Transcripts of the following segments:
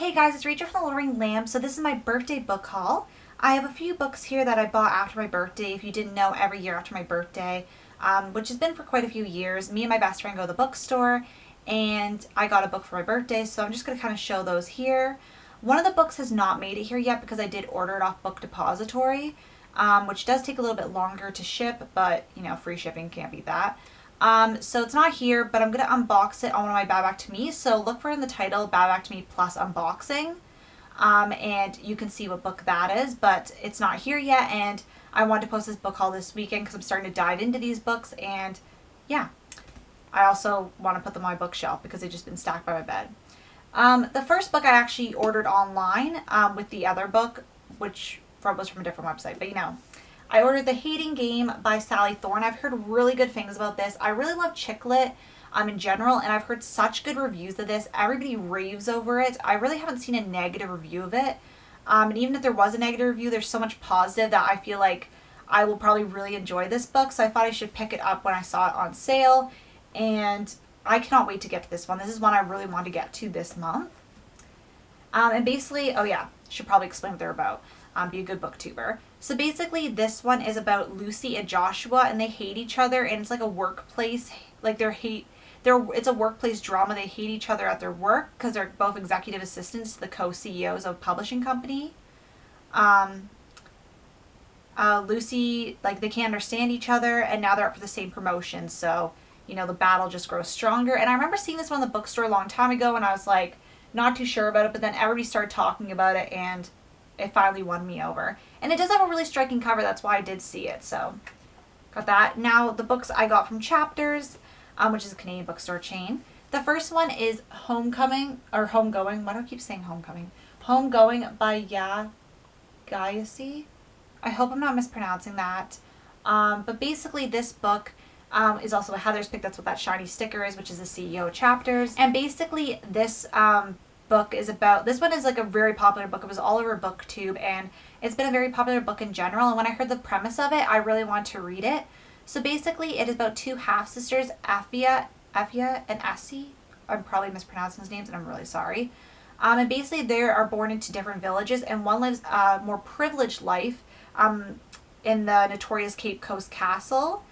Hey guys, it's Rachel from the Luring Lamb. So this is my birthday book haul. I have a few books here that I bought after my birthday. If you didn't know, every year after my birthday, which has been for quite a few years. Me and my best friend go to the bookstore and I got a book for my birthday. So I'm just going to kind of show those here. One of the books has not made it here yet because I did order it off Book Depository, which does take a little bit longer to ship, but you know, free shipping can't beat that. So it's not here, but I'm going to unbox it on one of my Bad Back to Me. So look for in the title, Bad Back to Me plus unboxing. And you can see what book that is, but it's not here yet. And I wanted to post this book haul this weekend because I'm starting to dive into these books. And yeah, I also want to put them on my bookshelf because they've just been stacked by my bed. The first book I actually ordered online with the other book, which was from a different website, but you know. I ordered The Hating Game by Sally Thorne. I've heard really good things about this. I really love chick lit in general, and I've heard such good reviews of this. Everybody raves over it. I really haven't seen a negative review of it. And even if there was a negative review, there's so much positive that I feel like I will probably really enjoy this book. So I thought I should pick it up when I saw it on sale. And I cannot wait to get to this one. This is one I really want to get to this month. And basically, oh yeah, should probably explain what they're about. Be a good booktuber. So basically this one is about Lucy and Joshua, and they hate each other, and it's like a workplace, like it's a workplace drama. They hate each other at their work because they're both executive assistants to the co-CEOs of a publishing company. Lucy, like, they can't understand each other, and now they're up for the same promotion, so you know, the battle just grows stronger. And I remember seeing this one in the bookstore a long time ago, and I was like not too sure about it, but then everybody started talking about it, and it finally won me over. And it does have a really striking cover. That's why I did see it. So got that. Now the books I got from Chapters, which is a Canadian bookstore chain. The first one is Homegoing. Why do I keep saying Homecoming? Homegoing by Gayasi. I hope I'm not mispronouncing that. But basically this book is also a Heather's pick. That's what that shiny sticker is, which is the CEO of Chapters. And basically this book is about, this one is like a very popular book. It was all over BookTube, and it's been a very popular book in general. And when I heard the premise of it, I really wanted to read it. So basically it is about two half-sisters, Afia and Essie. I'm probably mispronouncing his names, and I'm really sorry. And basically they are born into different villages, and one lives a more privileged life in the notorious Cape Coast Castle,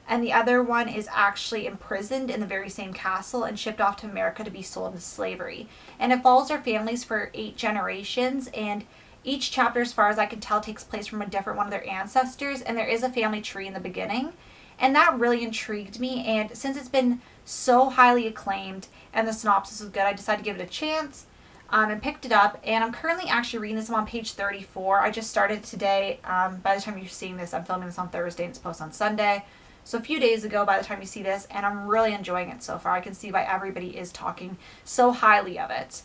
and the other one is actually imprisoned in the very same castle and shipped off to America to be sold into slavery. And it follows their families for 8 generations, and each chapter, as far as I can tell, takes place from a different one of their ancestors, and there is a family tree in the beginning. And that really intrigued me, and since it's been so highly acclaimed and the synopsis was good, I decided to give it a chance and picked it up. And I'm currently actually reading this. I'm on page 34. I just started today. By the time you're seeing this, I'm filming this on Thursday and it's posted on Sunday. So a few days ago by the time you see this, and I'm really enjoying it so far. I can see why everybody is talking so highly of it.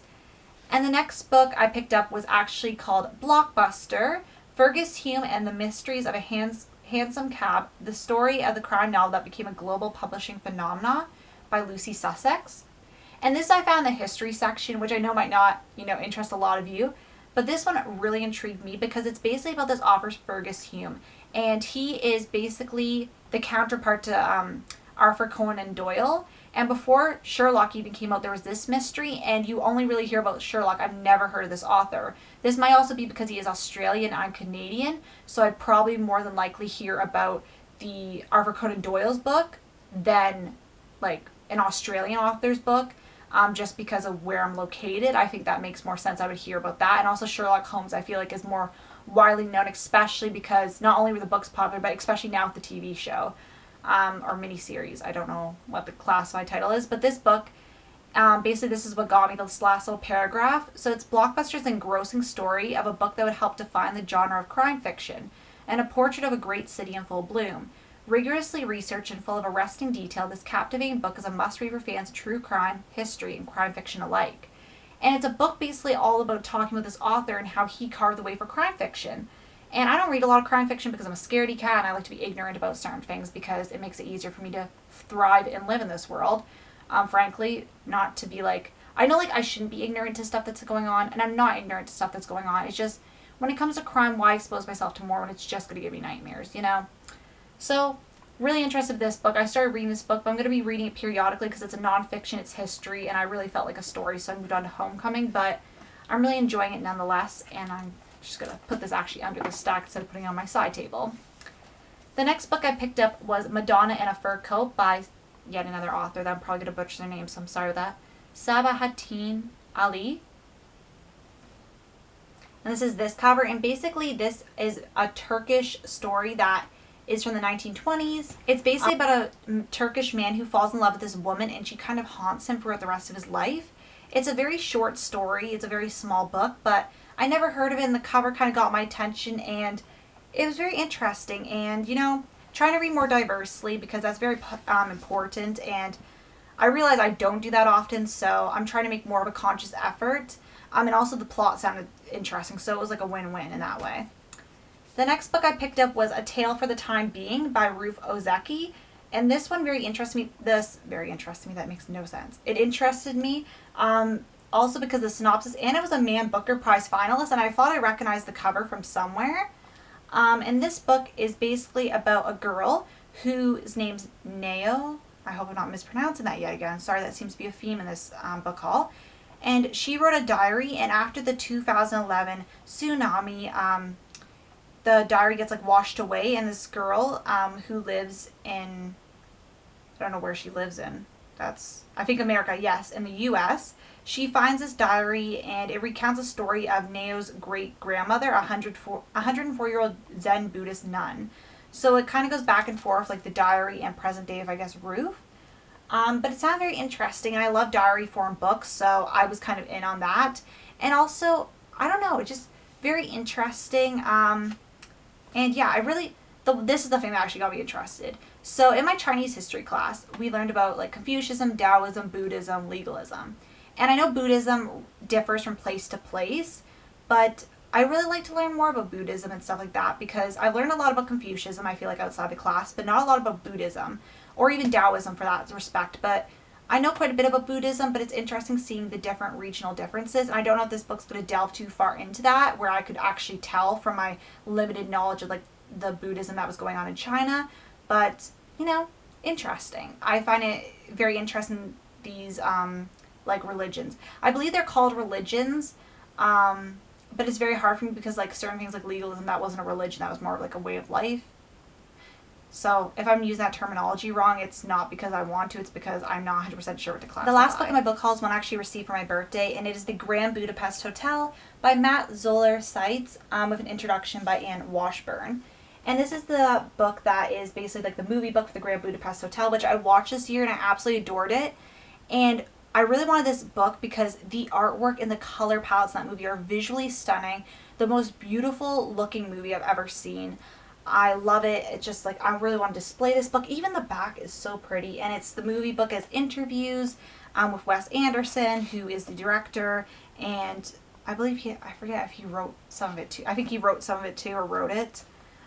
And the next book I picked up was actually called Blockbuster, Fergus Hume and the Mysteries of a Hansom Cab, the story of the crime novel that became a global publishing phenomenon by Lucy Sussex. And this I found in the history section, which I know might not, interest a lot of you. But this one really intrigued me because it's basically about this author, Fergus Hume. And he is basically the counterpart to Arthur Conan Doyle. And before Sherlock even came out, there was this mystery, and you only really hear about Sherlock. I've never heard of this author. This might also be because he is Australian, I'm Canadian, so I'd probably more than likely hear about the Arthur Conan Doyle's book than like an Australian author's book. Just because of where I'm located, I think that makes more sense. I would hear about that. And also Sherlock Holmes, I feel like, is more widely known, especially because not only were the books popular, but especially now with the TV show or miniseries. I don't know what the classified title is, but this book, basically this is what got me, this last little paragraph. So it's Blockbuster's engrossing story of a book that would help define the genre of crime fiction, and a portrait of a great city in full bloom. Rigorously researched and full of arresting detail, this captivating book is a must-read for fans of true crime, history, and crime fiction alike. And it's a book basically all about talking with this author and how he carved the way for crime fiction. And I don't read a lot of crime fiction because I'm a scaredy cat and I like to be ignorant about certain things because it makes it easier for me to thrive and live in this world. Frankly, not to be like, I know like I shouldn't be ignorant to stuff that's going on, and I'm not ignorant to stuff that's going on. It's just when it comes to crime, why expose myself to more when it's just going to give me nightmares, So really interested in this book. I started reading this book, but I'm going to be reading it periodically because it's a nonfiction, it's history, and I really felt like a story, so I moved on to Homecoming. But I'm really enjoying it nonetheless, and I'm just going to put this actually under the stack instead of putting it on my side table. The next book I picked up was Madonna in a Fur Coat by yet another author that I'm probably going to butcher their name, so I'm sorry with that. Sabahattin Ali. And this is this cover, and basically this is a Turkish story that is from the 1920s. It's basically about a Turkish man who falls in love with this woman, and she kind of haunts him throughout the rest of his life. It's a very short story. It's a very small book, but I never heard of it, and the cover kind of got my attention, and it was very interesting. And, you know, trying to read more diversely because that's very important, and I realize I don't do that often, so I'm trying to make more of a conscious effort. And also the plot sounded interesting, so it was like a win-win in that way. The next book I picked up was A Tale for the Time Being by Ruth Ozeki. And this one very interested me. That makes no sense. It interested me also because of the synopsis, and it was a Man Booker Prize finalist, and I thought I recognized the cover from somewhere. And this book is basically about a girl whose name's Neo. I hope I'm not mispronouncing that yet again. Sorry, that seems to be a theme in this book haul. And she wrote a diary, and after the 2011 tsunami, the diary gets like washed away, and this girl who lives in, I don't know where she lives in. I think America, yes, in the U.S. She finds this diary, and it recounts a story of Neo's great-grandmother, a 104-year-old Zen Buddhist nun. So it kind of goes back and forth, like the diary and present day of, I guess, Ruth. But it sounded very interesting, and I love diary form books, so I was kind of in on that. And also, I don't know, it's just very interesting. And yeah, this is the thing that actually got me interested. So in my Chinese history class, we learned about like Confucianism, Taoism, Buddhism, legalism. And I know Buddhism differs from place to place, but I really like to learn more about Buddhism and stuff like that because I learned a lot about Confucianism, I feel like, outside the class, but not a lot about Buddhism. Or even Taoism for that respect, but I know quite a bit about Buddhism, but it's interesting seeing the different regional differences, and I don't know if this book's going to delve too far into that, where I could actually tell from my limited knowledge of like the Buddhism that was going on in China, but, you know, interesting. I find it very interesting, these, like, religions. I believe they're called religions, but it's very hard for me because, like, certain things like legalism, that wasn't a religion, that was more of like a way of life. So if I'm using that terminology wrong, it's not because I want to, it's because I'm not 100% sure what to classify. The last book in my book haul is one I actually received for my birthday, and it is The Grand Budapest Hotel by Matt Zoller Seitz, with an introduction by Anne Washburn. And this is the book that is basically like the movie book for The Grand Budapest Hotel, which I watched this year and I absolutely adored it. And I really wanted this book because the artwork and the color palettes in that movie are visually stunning. The most beautiful looking movie I've ever seen. I love it. It's just like, I really want to display this book. Even the back is so pretty. And it's the movie book as interviews with Wes Anderson, who is the director. And I believe I forget if he wrote some of it too. I think he wrote some of it too, or wrote it.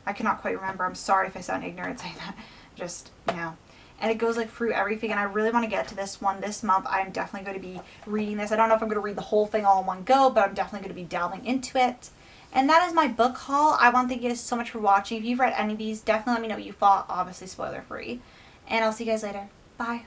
I cannot quite remember. I'm sorry if I sound ignorant saying that. Just, you know. And it goes like through everything. And I really want to get to this one this month. I'm definitely going to be reading this. I don't know if I'm going to read the whole thing all in one go, but I'm definitely going to be delving into it. And that is my book haul. I want to thank you guys so much for watching. If you've read any of these, definitely let me know what you thought. Obviously spoiler free. And I'll see you guys later. Bye.